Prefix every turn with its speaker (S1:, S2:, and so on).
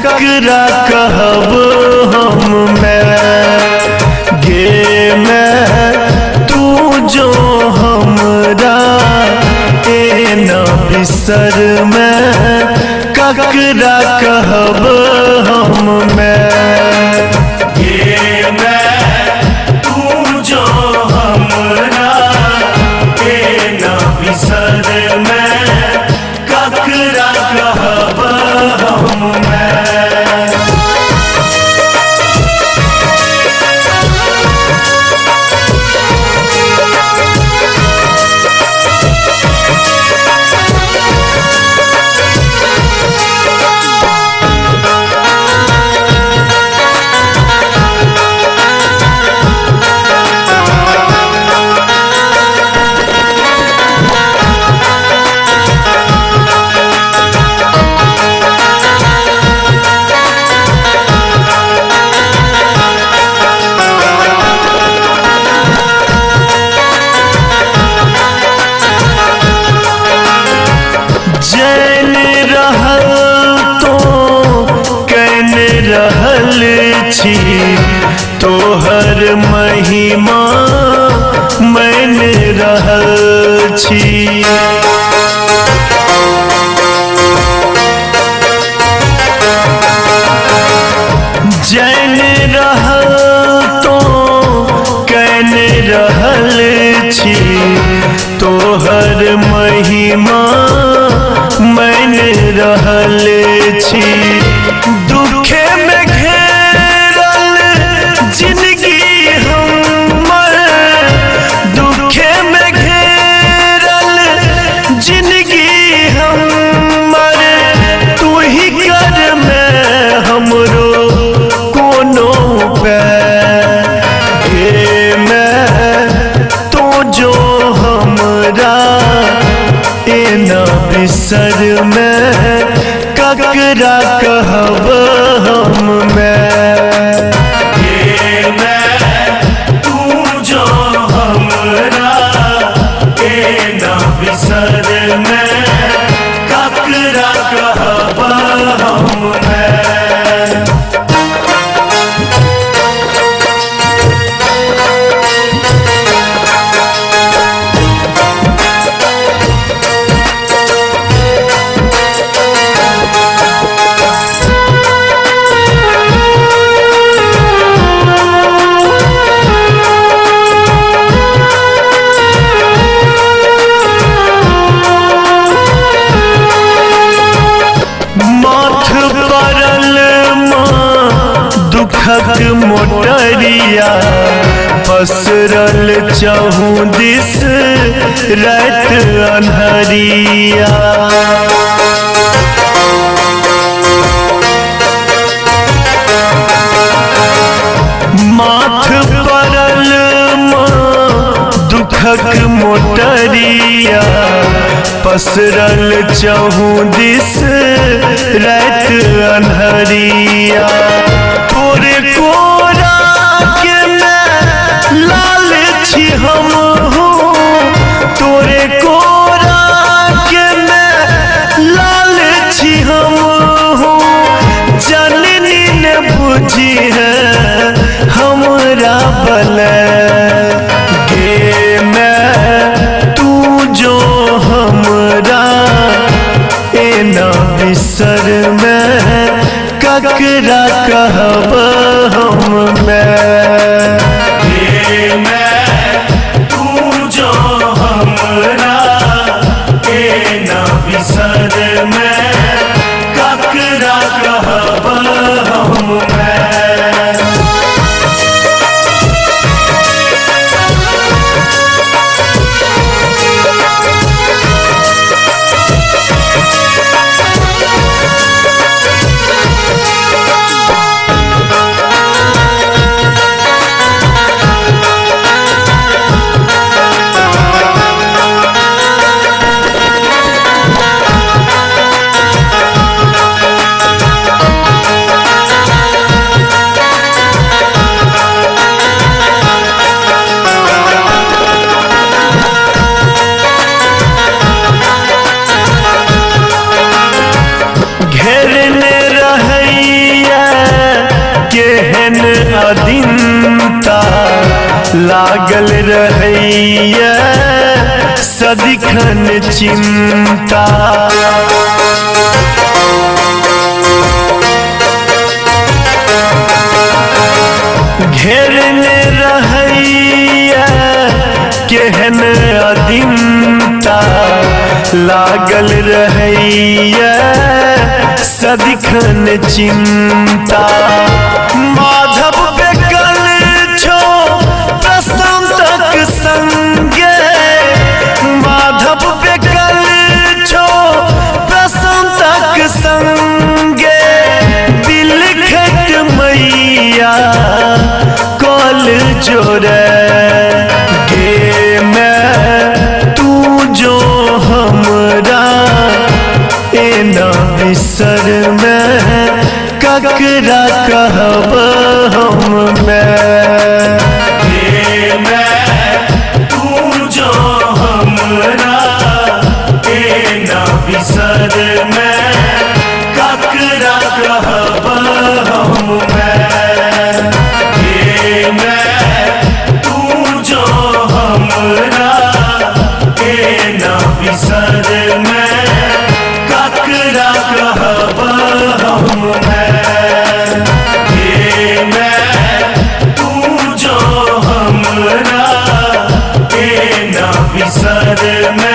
S1: ककरा कहब हम गे मैं तू जो हमरा ए न बिसर मैं ककरा कहब हम गे मैं तू जो हमरा ए न बिसर मैं ककरा कहब हम जैन रहल तो कैन रहल छी तोहर महिमा मैन रहल छी। जैन रहल तो कैन रहल छी तोहर महिमा मैन रहल छी। दुखे में घेरल जिंदगी हमर दुखे में घेरल जिंदगी हमर तू ही कर में हमरो कोनो हे मैं तो जो हमरा ए न बिसर मैं ककरा कहब हम गे मैं तू जो हमरा ए न बिसर मैं ककरा कहब हम दुखक मोटरिया पसरल चहु दिस रात अन्हरिया। माथ परल दुखक मोटरिया पसरल चहु दिस रात अन्हरिया। तोरे कोरा के मैं लाल छी हम हूँ तोरे कोरा के मैं लाल छी हम हूँ जननी ने बुझी है हमरा बले गे मैं तू जो हमरा ए न बिसर मैं ककरा कहब हम गे मैं तू जो हमरा ए न बिसर मैं ककरा कहब हम लागल रहैया सदिखन चिंता। घेरने रहैया केहन अदिमता, लागल रहैया सदिखन चिंता। माधव बेकल छो प्रशांतक संगे, माधव बेकल छो प्रशांतक संगे। दिल खट मैया कल जोड़े गे मैं तू जो हमरा एना बिसर में ककरा कहब हम मैं। तू जो हमरा एना बिसर में ककरा कहब हम मैं। तू जो हमरा एना बिसर में ककरा कहब हम मैं। तू जो हमरा एना बिसर में